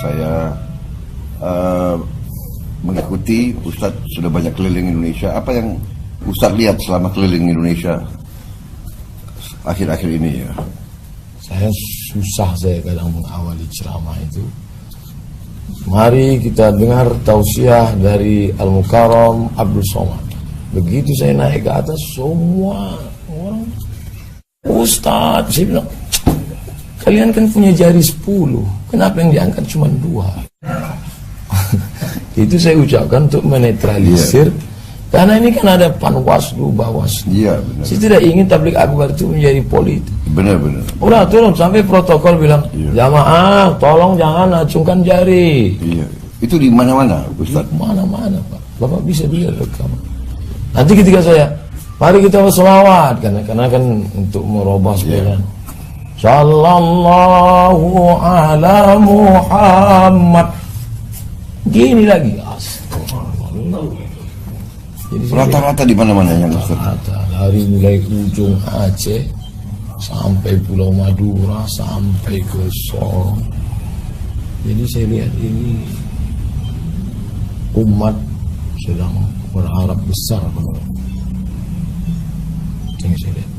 Saya mengikuti Ustadz sudah banyak keliling Indonesia. Apa yang Ustadz lihat selama keliling Indonesia akhir-akhir ini ya? Saya kadang mengawali ceramah itu. Mari kita dengar tausiah dari Al-Mukarram Abdul Somad. Begitu saya naik ke atas, semua orang, Ustadz, saya bilang, kalian kan punya jari 10, kenapa yang diangkat cuma 2? Itu saya ucapkan untuk menetralisir, karena ini kan ada Panwaslu, Bawaslu. Iya, benar. Saya tidak ingin tabligh akbar itu menjadi politik. Benar. Udah turun sampai protokol bilang, jamaah tolong jangan acungkan jari. Iya. Itu di mana-mana, Ustaz? Di mana-mana, Pak. Bapak bisa lihat rekam. Nanti ketika saya, mari kita berselawat, karena kan untuk merubah sepeda. Sallallahu ala Muhammad. Gini lagi. Astagfirullah. Rata-rata di mana-mana yang Ustaz? Rata, dari mulai ujung Aceh sampai Pulau Madura sampai ke Sorong. Jadi saya lihat ini umat sedang berharap besar kepada Allah. Ini saya lihat.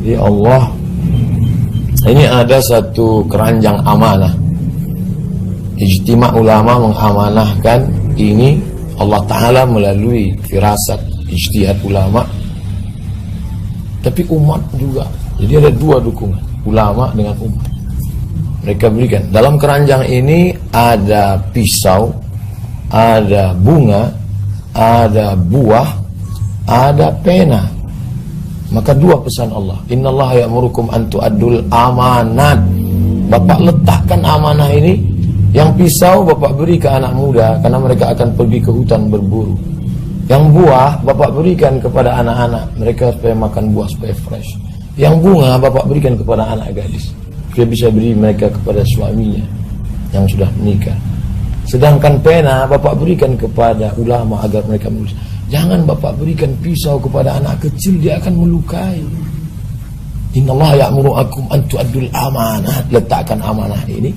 Jadi Allah, ini ada satu keranjang amanah. Ijtima' ulama mengamanahkan ini Allah Ta'ala melalui firasat ijtihad ulama, tapi umat juga. Jadi ada 2 dukungan, ulama dengan umat. Mereka berikan dalam keranjang ini ada pisau, ada bunga, ada buah, ada pena. Maka 2 pesan Allah, innallaha ya'murukum an tu'addul amanat. Bapak letakkan amanah ini. Yang pisau Bapak beri ke anak muda karena mereka akan pergi ke hutan berburu. Yang buah Bapak berikan kepada anak-anak, mereka supaya makan buah supaya fresh. Yang bunga Bapak berikan kepada anak gadis, supaya bisa beri mereka kepada suaminya yang sudah menikah. Sedangkan pena Bapak berikan kepada ulama agar mereka menulis. Jangan Bapak berikan pisau kepada anak kecil, dia akan melukai. Innallaha ya'murukum an tu'addul amanat. Letakkan amanah ini.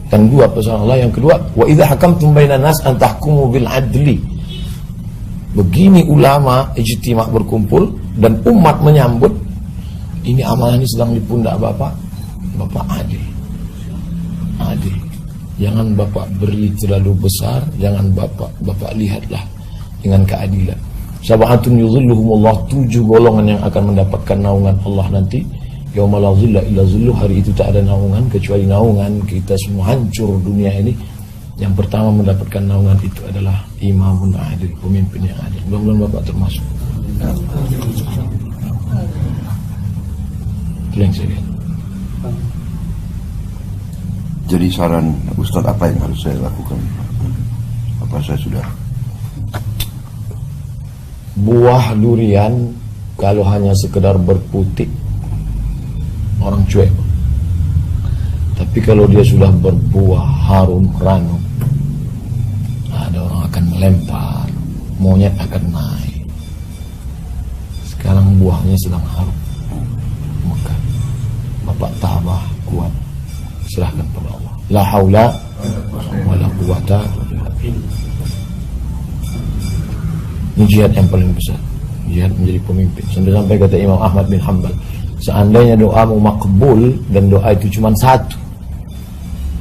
Dan 2 pesan Allah. Yang kedua, wa idza hakamtum bainan nas an tahkumu bil adli. Begini ulama ijtima' berkumpul dan umat menyambut. Ini amanah ini sedang di pundak Bapak. Bapak adil. Adil. Jangan Bapak beri terlalu besar, jangan Bapak lihatlah dengan keadilan. Sab'atun yuzilluhumullah, 7 golongan yang akan mendapatkan naungan Allah nanti. Yauma la zilla illa zilluh, hari itu tak ada naungan kecuali naungan kita semua. Hancur dunia ini. Yang pertama mendapatkan naungan itu adalah imamun adil, pemimpin yang adil. Mudah-mudahan Bapak termasuk. Itu yang saya lihat. Jadi saran Ustaz apa yang harus saya lakukan? Apa saya sudah? Buah durian kalau hanya sekedar berputik, orang cuek. Tapi kalau dia sudah berbuah harum ranum, ada orang akan melempar, monyet akan naik. Sekarang buahnya sedang harum, maka Bapak tabah kuat, serahkan pada Allah. La haula wala quwata. Ini jihad yang paling besar, jihad menjadi pemimpin. Sampai kata Imam Ahmad bin Hanbal, seandainya doamu makbul dan doa itu cuma 1,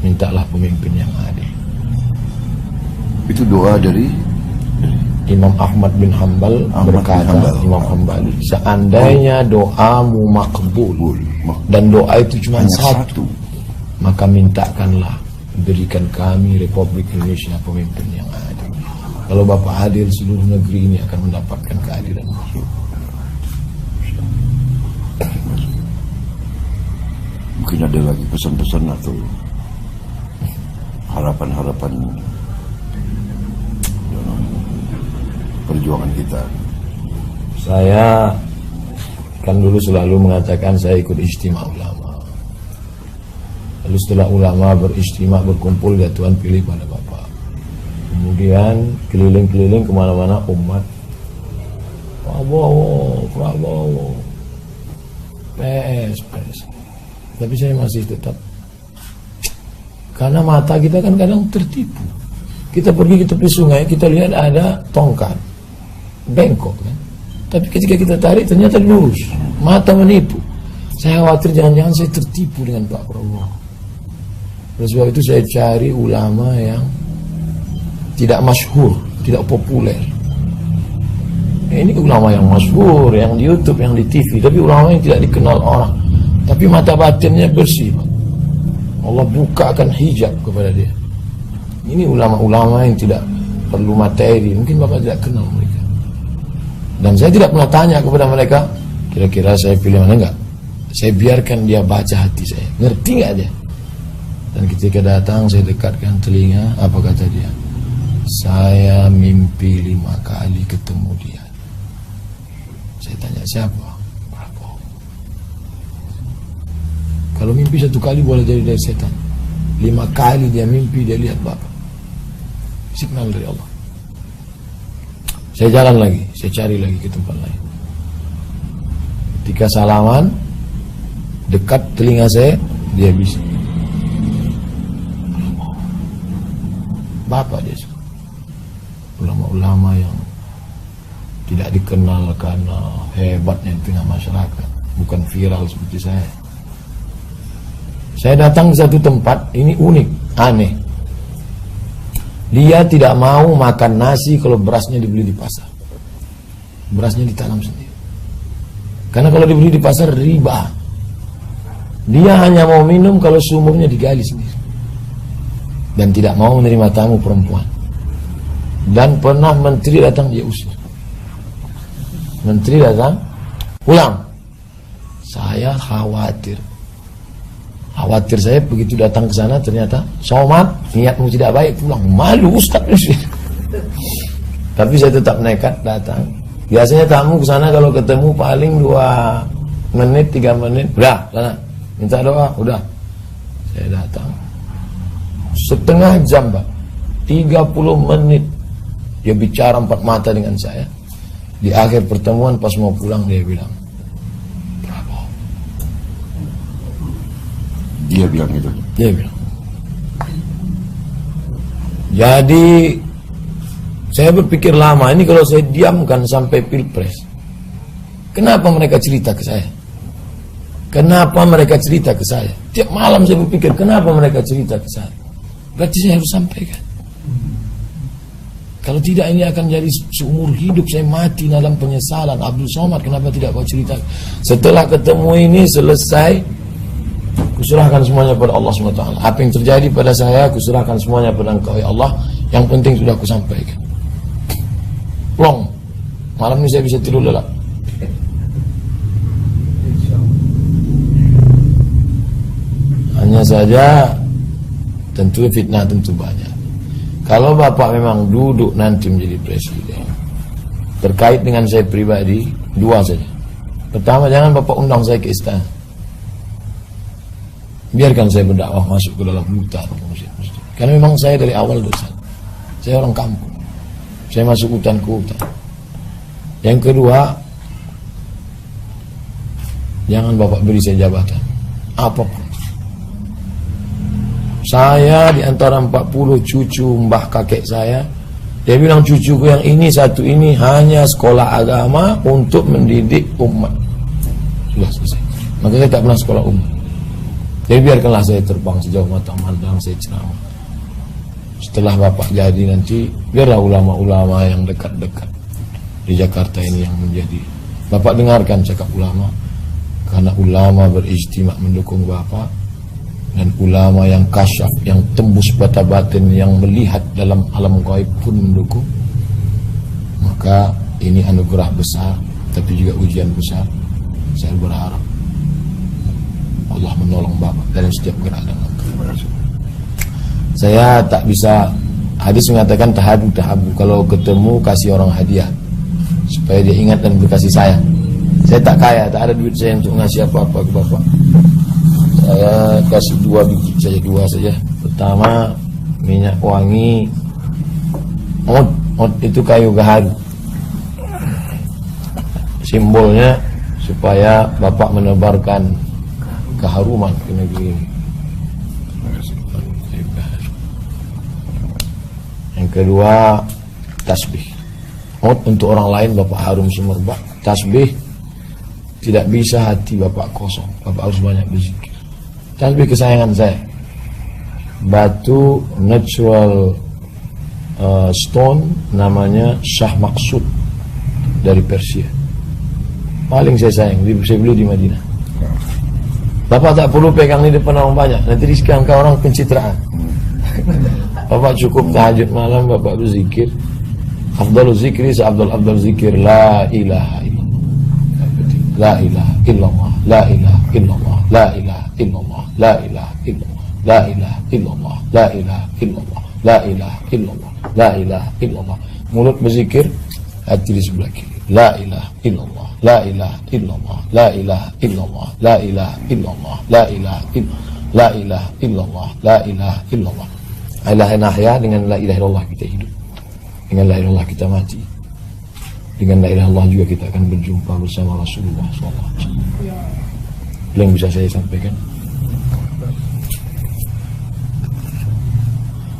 mintalah pemimpin yang adil. Itu doa dari Imam Ahmad bin Hanbal berkata, Imam Hanbali, seandainya doamu makbul dan doa itu cuma 1, maka mintakanlah berikan kami Republik Indonesia pemimpin yang adil. Kalau Bapak adil, seluruh negeri ini akan mendapatkan keadilan. Mungkin ada lagi pesan-pesan atau harapan-harapan dalam perjuangan kita. Saya kan dulu selalu mengatakan saya ikut ijtima' ulama. Lalu setelah ulama berijtima' berkumpul, ya Tuhan pilih pada Bapak. Kemudian keliling-keliling kemana-mana umat, Prabowo, PS. Tapi saya masih tetap, karena mata kita kan kadang tertipu. Kita pergi ke tepi sungai, kita lihat ada tongkat bengkok kan, tapi ketika kita tarik ternyata lurus. Mata menipu. Saya khawatir jangan-jangan saya tertipu dengan Pak Prabowo. Oleh sebab itu saya cari ulama yang tidak masyhur, tidak populer. Ini ulama yang masyhur, yang di YouTube, yang di TV, tapi ulama yang tidak dikenal orang, tapi mata batinnya bersih. Allah bukakan hijab kepada dia. Ini ulama-ulama yang tidak perlu materi. Mungkin Bapak tidak kenal mereka. Dan saya tidak pernah tanya kepada mereka, kira-kira saya pilih mana, enggak. Saya biarkan dia baca hati saya. Ngerti enggak dia? Dan ketika datang saya dekatkan telinga, apa kata dia? Saya mimpi 5 kali ketemu dia. Saya tanya, siapa? Prabowo. Kalau mimpi 1 kali boleh jadi dari setan. 5 kali dia mimpi, dia lihat Bapak. Signal dari Allah. Saya jalan lagi, saya cari lagi ke tempat lain. Ketika salaman, dekat telinga saya, dia bisa. Bapak dia suka. Ulama-ulama yang tidak dikenal karena hebatnya di tengah masyarakat, bukan viral seperti saya. Saya datang ke satu tempat, ini unik, aneh. Dia tidak mau makan nasi kalau berasnya dibeli di pasar. Berasnya ditanam sendiri. Karena kalau dibeli di pasar riba. Dia hanya mau minum kalau sumurnya digali sendiri. Dan tidak mau menerima tamu perempuan. Dan pernah menteri datang dia usir. Menteri datang, pulang. Saya khawatir. Khawatir saya begitu datang ke sana ternyata somat, niatmu tidak baik, pulang. Malu Ustaz. Tapi saya tetap nekat datang. Biasanya tamu ke sana kalau ketemu paling 2 menit, 3 menit, udah sana minta doa, udah. Saya datang setengah jam, Pak, 30 menit dia bicara 4 mata dengan saya. Di akhir pertemuan pas mau pulang dia bilang, Dia bilang gitu. dia bilang. Jadi saya berpikir lama, ini kalau saya diamkan sampai pilpres, kenapa mereka cerita ke saya? Kenapa mereka cerita ke saya? Tiap malam saya berpikir, kenapa mereka cerita ke saya? Berarti saya harus sampaikan. Kalau tidak ini akan jadi seumur hidup saya mati dalam penyesalan. Abdul Somad, kenapa tidak kau cerita? Setelah ketemu ini selesai, kuserahkan semuanya pada Allah SWT. Apa yang terjadi pada saya, kuserahkan semuanya pada Engkau ya Allah. Yang penting sudah kusampaikan. Long, malam ini saya bisa tidur lelap. Hanya saja tentu fitnah tentu banyak. Kalau Bapak memang duduk nanti menjadi presiden, terkait dengan saya pribadi, 2 saja. Pertama, jangan Bapak undang saya ke istana. Biarkan saya berdakwah masuk ke dalam hutan, ke masjid-masjid. Karena memang saya dari awal dosa. Saya orang kampung. Saya masuk hutan ke hutan. Yang kedua, jangan Bapak beri saya jabatan apapun. Saya di antara 40 cucu mbah kakek saya, dia bilang cucuku yang ini satu ini hanya sekolah agama untuk mendidik umat. Sudah selesai. Maka saya tak pernah sekolah umat. Jadi biarkanlah saya terbang sejauh mata memandang, saya ceramah. Setelah Bapak jadi nanti, biarlah ulama-ulama yang dekat-dekat di Jakarta ini yang menjadi. Bapak dengarkan cakap ulama, karena ulama berijtima mendukung Bapak, dan ulama yang kasyaf, yang tembus bata batin, yang melihat dalam alam gaib pun mendukung. Maka ini anugerah besar, tapi juga ujian besar. Saya berharap Allah menolong Bapak dalam setiap gerak dan langkah. Saya tak bisa, hadis mengatakan tahabu, kalau ketemu kasih orang hadiah supaya dia ingat dan berkasih sayang. Saya tak kaya, tak ada duit saya untuk ngasih apa-apa ke Bapak. Saya kasih 2 biji saja, 2 saja. Pertama, minyak wangi od itu kayu gaharu. Simbolnya supaya Bapak menebarkan keharuman ke negeri ini. Yang kedua, tasbih. Untuk orang lain Bapak harum semerbak. Tasbih, tidak bisa hati Bapak kosong. Bapak harus banyak berzikir. Tasbih kesayangan saya, batu natural stone, namanya Shah Maksud dari Persia. Paling saya sayang, saya beli di Madinah. Bapak tak perlu pegang di depan orang banyak, nanti disangka orang pencitraan. Bapak cukup tahajud malam, Bapak berzikir. Afdalul zikri seafdal zikir la ilaha illallah. La ilaha illallah, la ilaha illallah, la ilaha illallah, la ilaha illallah, la ilaha illallah, la ilaha illallah, la ilaha illallah, la ilaha illallah. Mulut berzikir, hati di sebelah kiri. La ilaha illallah, la ilaha illallah, la ilaha illallah, la ilaha illallah, la ilaha illallah, la ilaha illallah, la ilaha illallah. La ilaha illallah, dengan la ilaha illallah kita hidup, dengan la ilaha illallah kita mati, dengan la ilaha illallah juga kita akan berjumpa bersama Rasulullah SAW. Yang bisa saya sampaikan.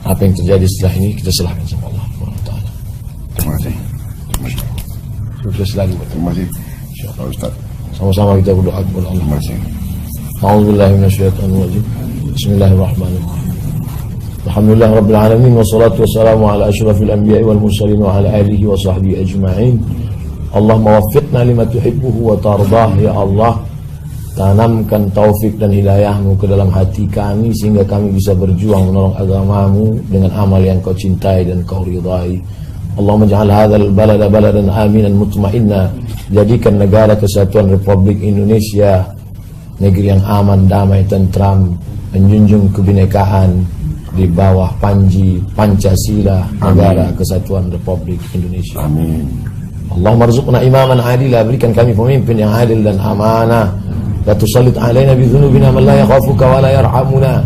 Apa yang terjadi setelah ini kita serahkan sama Allah SWT. Terima kasih. Sukses selalu. Terima kasih. Pak Ustaz. Sama-sama kita berdoa kepada Allah. Terima kasih. A'udzubillahi minasyaitonir rajim. Bismillahirrahmanirrahim. Alhamdulillah rabbil alamin wassalatu wassalamu ala asyrafil anbiya'i wal mursalin wa ala alihi wa sahbihi ajma'in. Allahumma waffiqna lima tuhibbuhu wa tardah, ya Allah. Tanamkan taufik dan hidayahmu ke dalam hati kami sehingga kami bisa berjuang menolong agamamu dengan amal yang kau cintai dan kau ridai. Allahumma ja'al hadzal balada baladan aminan mutmainna. Jadikan negara kesatuan Republik Indonesia negeri yang aman, damai, tentram, menjunjung kebinekaan di bawah panji Pancasila, negara kesatuan Republik Indonesia. Amin. Allahumma rzuqna imaman adila, berikan kami pemimpin yang adil dan amanah. La tusallit alaina bi dzunubina man la yakhafuka wa la yarhamuna.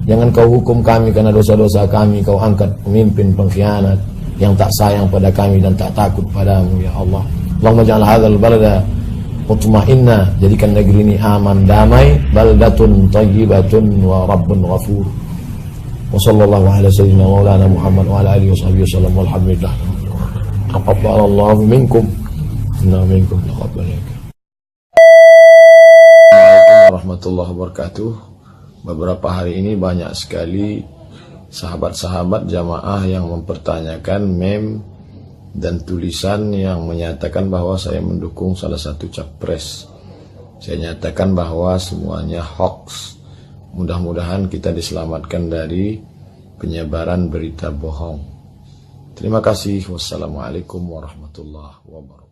Jangan kau hukum kami karena dosa-dosa kami, kau angkat pemimpin pengkhianat yang tak sayang pada kami dan tak takut padamu, ya Allah. Allahumma ja'al hadzal balada mutma'inna, jadikan negeri ini aman, damai, baldatun thayyibatun wa rabbun ghafur. Wa sallallahu ala sayyidina maulana Muhammad wa ala alihi wa sahbihi wasallam, walhamdulillah. Taqabbalallahu minkum, inna minkum taqabbal. Warahmatullahi wabarakatuh. Beberapa hari ini banyak sekali sahabat-sahabat jamaah yang mempertanyakan meme dan tulisan yang menyatakan bahwa saya mendukung salah satu capres. Saya nyatakan bahwa semuanya hoax. Mudah-mudahan kita diselamatkan dari penyebaran berita bohong. Terima kasih. Wassalamualaikum warahmatullahi wabarakatuh.